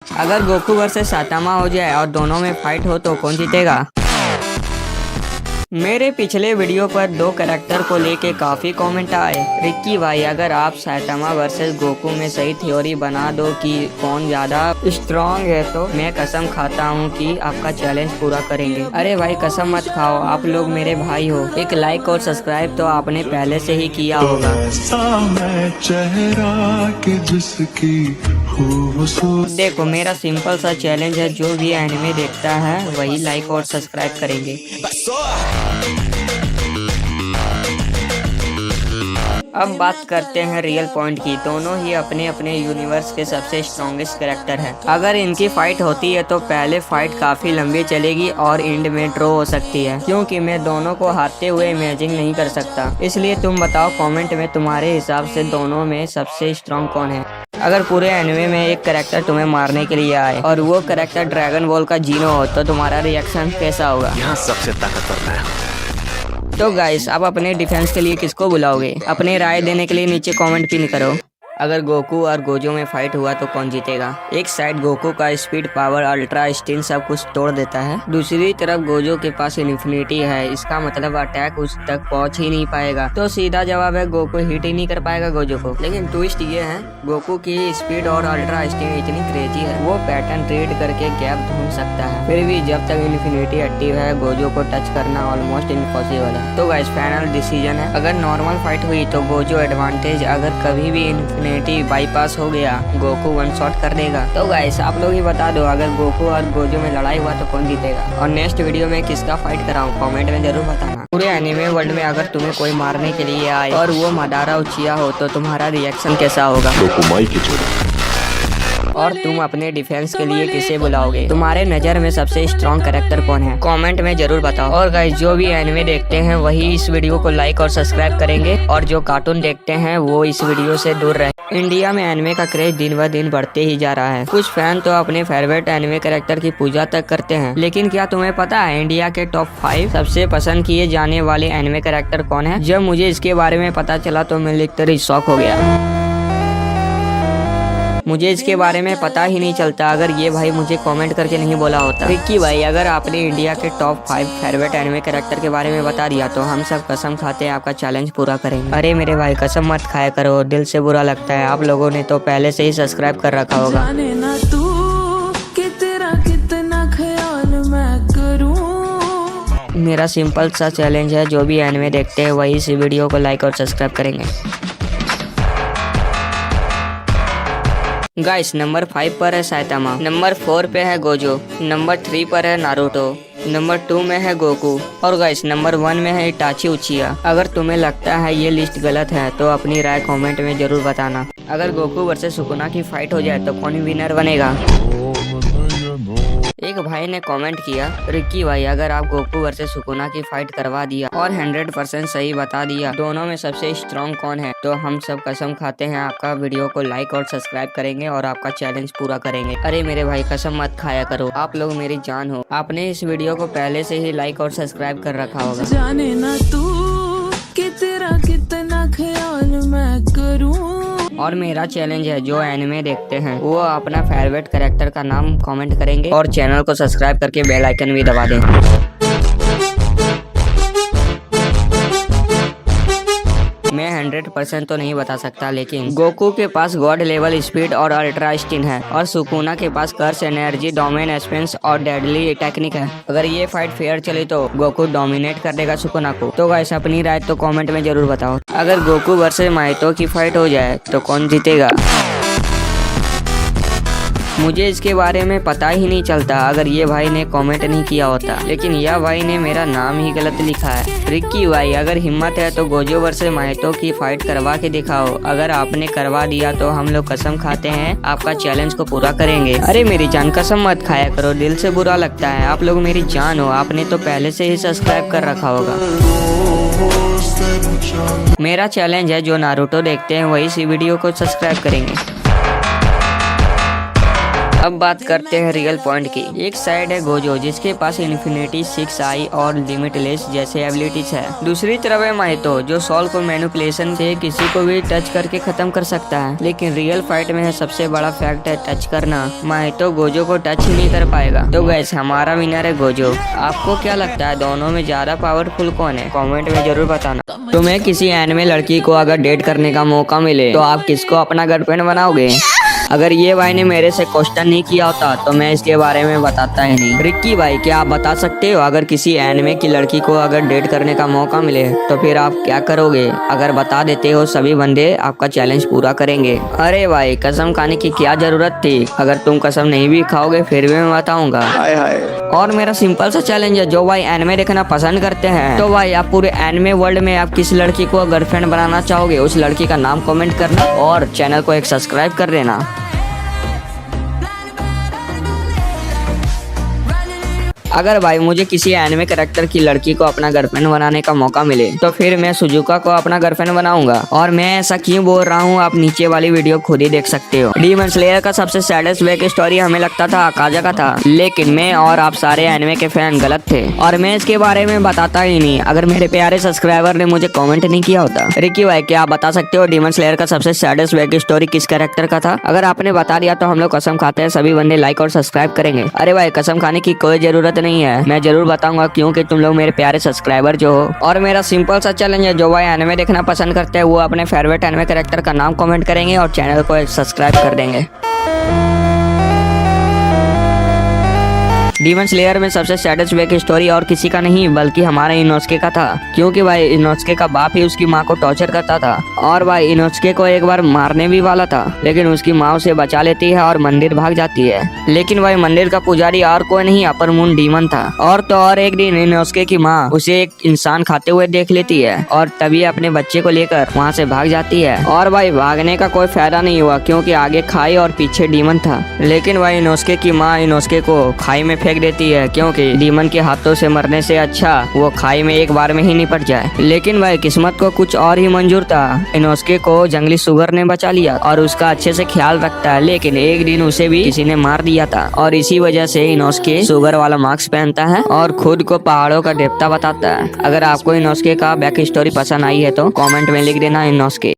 अगर Goku versus सातामा हो जाए और दोनों में फाइट हो तो कौन जीतेगा? मेरे पिछले वीडियो पर दो कैरेक्टर को लेके काफ़ी कमेंट आए। रिक्की भाई, अगर आप साइतामा वर्सेस गोकू में सही थ्योरी बना दो कि कौन ज़्यादा स्ट्रॉन्ग है तो मैं कसम खाता हूँ कि आपका चैलेंज पूरा करेंगे। अरे भाई कसम मत खाओ, आप लोग मेरे भाई हो। एक लाइक और सब्सक्राइब तो आपने पहले से ही किया होगा। देखो मेरा सिंपल सा चैलेंज है, जो भी एनिमे देखता है वही लाइक और सब्सक्राइब करेंगे। अब बात करते हैं रियल पॉइंट की। दोनों ही अपने अपने यूनिवर्स के सबसे स्ट्रॉन्गेस्ट कैरेक्टर हैं। अगर इनकी फाइट होती है तो पहले फाइट काफी लंबी चलेगी और एंड में ड्रॉ हो सकती है, क्योंकि मैं दोनों को हारते हुए इमेजिन नहीं कर सकता। इसलिए तुम बताओ कमेंट में तुम्हारे हिसाब से दोनों में सबसे स्ट्रॉन्ग कौन है। अगर पूरे एनिमे में एक कैरेक्टर तुम्हें मारने के लिए आए और वो कैरेक्टर ड्रैगन बॉल का जीनो हो तो तुम्हारा रिएक्शन कैसा होगा? यहाँ सबसे ताकतवर मैं हूँ। तो गाइस, आप अपने डिफेंस के लिए किसको बुलाओगे? अपनी राय देने के लिए नीचे कमेंट पिन करो। अगर गोकू और गोजो में फाइट हुआ तो कौन जीतेगा? एक साइड गोकू का स्पीड, पावर, अल्ट्रा स्टील सब कुछ तोड़ देता है, दूसरी तरफ गोजो के पास इन्फिनिटी है। इसका मतलब अटैक उस तक पहुंच ही नहीं पाएगा। तो सीधा जवाब है गोकू हिट ही नहीं कर पाएगा गोजो को। लेकिन ट्विस्ट ये है, गोकू की स्पीड और अल्ट्रा स्टील इतनी क्रेजी है, वो पैटर्न रीड करके गैप ढूंढ सकता है। फिर भी जब तक इन्फिनिटी एक्टिव है, गोजो को टच करना ऑलमोस्ट इम्पॉसिबल है। तो गाइस, फाइनल डिसीजन है। अगर नॉर्मल फाइट हुई तो गोजो एडवांटेज, अगर कभी भी बाईपास हो गया गोकू वन शॉट कर देगा। तो गाइस, आप लोग ही बता दो, अगर गोकू और गोजो में लड़ाई हुआ तो कौन जीतेगा? और नेक्स्ट वीडियो में किसका फाइट कराऊं कमेंट में जरूर बताना। पूरे एनिमे वर्ल्ड में अगर तुम्हें कोई मारने के लिए आए और वो मादारा उचिया हो तो तुम्हारा रिएक्शन कैसा होगा? और तुम अपने डिफेंस के लिए किसे बुलाओगे? तुम्हारे नजर में सबसे स्ट्रॉन्ग कैरेक्टर कौन है? कमेंट में जरूर बताओ। और गाइस, जो भी एनिमे देखते हैं वही इस वीडियो को लाइक और सब्सक्राइब करेंगे, और जो कार्टून देखते हैं वो इस वीडियो से दूर रहे। इंडिया में एनिमे का क्रेज दिन ब दिन बढ़ते ही जा रहा है। कुछ फैन तो अपने फेवरेट एनिमे कैरेक्टर की पूजा तक करते हैं। लेकिन क्या तुम्हें पता है इंडिया के टॉप 5 सबसे पसंद किए जाने वाले एनिमे कैरेक्टर कौन है? जब मुझे इसके बारे में पता चला तो मैं लिखकर ही शॉक हो गया। मुझे इसके बारे में पता ही नहीं चलता अगर ये भाई मुझे कमेंट करके नहीं बोला होता। रिक्की भाई, अगर आपने इंडिया के टॉप 5 फेवरेट एनिमे कैरेक्टर के बारे में बता दिया तो हम सब कसम खाते हैं आपका चैलेंज पूरा करेंगे। अरे मेरे भाई, कसम मत खाया करो, दिल से बुरा लगता है। आप लोगों ने तो पहले से ही सब्सक्राइब कर रखा होगा। मेरा सिंपल सा चैलेंज है, जो भी एनिमे देखते हैं वही इस वीडियो को लाइक और सब्सक्राइब करेंगे। गाइस, नंबर 5 पर है साइतामा, नंबर 4 पे है गोजो, नंबर 3 पर है नारुतो, नंबर 2 में है गोकू, और गाइस नंबर 1 में है इटाची उचिया। अगर तुम्हें लगता है ये लिस्ट गलत है तो अपनी राय कमेंट में जरूर बताना। अगर गोकू वर्सेस सुकुना की फाइट हो जाए तो कौन विनर बनेगा? एक भाई ने कमेंट किया, रिक्की भाई, अगर आप गोकू वर्सेस सुकुना की फाइट करवा दिया और 100% सही बता दिया दोनों में सबसे स्ट्रॉन्ग कौन है, तो हम सब कसम खाते हैं आपका वीडियो को लाइक और सब्सक्राइब करेंगे और आपका चैलेंज पूरा करेंगे। अरे मेरे भाई, कसम मत खाया करो, आप लोग मेरी जान हो। आपने इस वीडियो को पहले से ही लाइक और सब्सक्राइब कर रखा होगा। जाने ना तू कि तेरा कितना ख्याल मैं करूं। और मेरा चैलेंज है, जो एनिमे देखते हैं वो अपना फेवरेट कैरेक्टर का नाम कमेंट करेंगे और चैनल को सब्सक्राइब करके बेल आइकन भी दबा दें। मैं 100% तो नहीं बता सकता, लेकिन गोकू के पास गॉड लेवल स्पीड और अल्ट्रा स्टील है, और सुकुना के पास कर्स, एनर्जी, डोमेन एक्सपेंस और डेडली टेक्निक है। अगर ये फाइट फेयर चली तो गोकू डोमिनेट कर देगा सुकुना को। तो गाइस, अपनी राय तो कमेंट में जरूर बताओ। अगर गोकू वर्सेस माइतो की फाइट हो जाए तो कौन जीतेगा? मुझे इसके बारे में पता ही नहीं चलता अगर ये भाई ने कमेंट नहीं किया होता, लेकिन यह भाई ने मेरा नाम ही गलत लिखा है। रिक्की भाई, अगर हिम्मत है तो गोजो वर्सेस माइतो की फाइट करवा के दिखाओ। अगर आपने करवा दिया तो हम लोग कसम खाते हैं आपका चैलेंज को पूरा करेंगे। अरे मेरी जान, कसम मत खाया करो, दिल से बुरा लगता है। आप लोग मेरी जान हो, आपने तो पहले से ही सब्सक्राइब कर रखा होगा। मेरा चैलेंज है, जो नारुतो देखते हैं वही इस वीडियो को सब्सक्राइब करेंगे। अब बात करते हैं रियल पॉइंट की। एक साइड है गोजो जिसके पास इन्फिनिटी 6 आई और लिमिटलेस जैसे एबिलिटीज है। दूसरी तरफ है माहितो जो सॉल को मैनिपुलेशन से किसी को भी टच करके खत्म कर सकता है। लेकिन रियल फाइट में है सबसे बड़ा फैक्ट है टच करना। माहितो गोजो को टच ही नहीं कर पाएगा। तो गैस हमारा विनर है गोजो। आपको क्या लगता है दोनों में ज्यादा पावरफुल कौन है? कमेंट में जरूर बताना। तुम्हें किसी एनिमे लड़की को अगर डेट करने का मौका मिले तो आप किसको अपना गर्लफ्रेंड बनाओगे? अगर ये भाई ने मेरे से क्वेश्चन नहीं किया होता तो मैं इसके बारे में बताता ही नहीं। रिक्की भाई क्या आप बता सकते हो अगर किसी एनिमे की लड़की को अगर डेट करने का मौका मिले तो फिर आप क्या करोगे? अगर बता देते हो सभी बंदे आपका चैलेंज पूरा करेंगे। अरे भाई कसम खाने की क्या जरूरत थी? अगर तुम कसम नहीं भी खाओगे फिर भी मैं बताऊंगा। और मेरा सिंपल सा चैलेंज है जो भाई एनिमे देखना पसंद करते हैं तो भाई आप पूरे एनिमे वर्ल्ड में आप किस लड़की को गर्लफ्रेंड बनाना चाहोगे उस लड़की का नाम कमेंट करना और चैनल को एक सब्सक्राइब कर देना। अगर भाई मुझे किसी एनिमे कैरेक्टर की लड़की को अपना गर्लफ्रेंड बनाने का मौका मिले तो फिर मैं सुजुका को अपना गर्लफ्रेंड बनाऊंगा। और मैं ऐसा क्यों बोल रहा हूँ आप नीचे वाली वीडियो खुद ही देख सकते हो। डीमन स्लेयर का सबसे सैडेस्ट बैक स्टोरी हमें लगता था अकाजा का था, लेकिन मैं और आप सारे एनिमे के फैन गलत थे और मैं इसके बारे में बताता ही नहीं अगर मेरे प्यारे सब्सक्राइबर ने मुझे कॉमेंट नहीं किया होता। रिकी भाई क्या आप बता सकते हो डीमन स्लेयर का सबसे सैडेस्ट बैक स्टोरी किस कैरेक्टर का था? अगर आपने बता दिया तो हम लोग कसम खाते हैं सभी बंदे लाइक और सब्सक्राइब करेंगे। अरे भाई कसम खाने की कोई जरूरत नहीं है, मैं जरूर बताऊंगा क्योंकि तुम लोग मेरे प्यारे सब्सक्राइबर जो हो। और मेरा सिंपल सा चैलेंज है जो भाई एनिमे देखना पसंद करते हैं वो अपने फेवरेट एनिमे कैरेक्टर का नाम कमेंट करेंगे और चैनल को सब्सक्राइब कर देंगे। डीमन स्लेयर में सबसे सैडेस्ट बैक स्टोरी और किसी का नहीं बल्कि हमारे इनोस्के का था, क्योंकि भाई इनोस्के का बाप ही उसकी माँ को टॉर्चर करता था और भाई इनोस्के को एक बार मारने भी वाला था लेकिन उसकी माँ उसे बचा लेती है और मंदिर भाग जाती है। लेकिन भाई मंदिर का पुजारी और कोई नहीं अपर मून डीमन था। और तो और एक दिन इनोस्के की माँ उसे एक इंसान खाते हुए देख लेती है और तभी अपने बच्चे को लेकर वहाँ से भाग जाती है। और भाई भागने का कोई फायदा नहीं हुआ क्योंकि आगे खाई और पीछे डीमन था। लेकिन भाई इनोस्के की माँ इनोस्के को खाई में फेंक देती है क्योंकि डीमन के हाथों से मरने से अच्छा वो खाई में एक बार में ही निपट जाए। लेकिन भाई किस्मत को कुछ और ही मंजूर था। इनोस्के को जंगली सुगर ने बचा लिया और उसका अच्छे से ख्याल रखता है, लेकिन एक दिन उसे भी किसी ने मार दिया था और इसी वजह से इनोस्के सुगर वाला मास्क पहनता है और खुद को पहाड़ों का देवता बताता है। अगर आपको इनोस्के का बैक स्टोरी पसंद आई है तो कमेंट में लिख देना इनोस्के।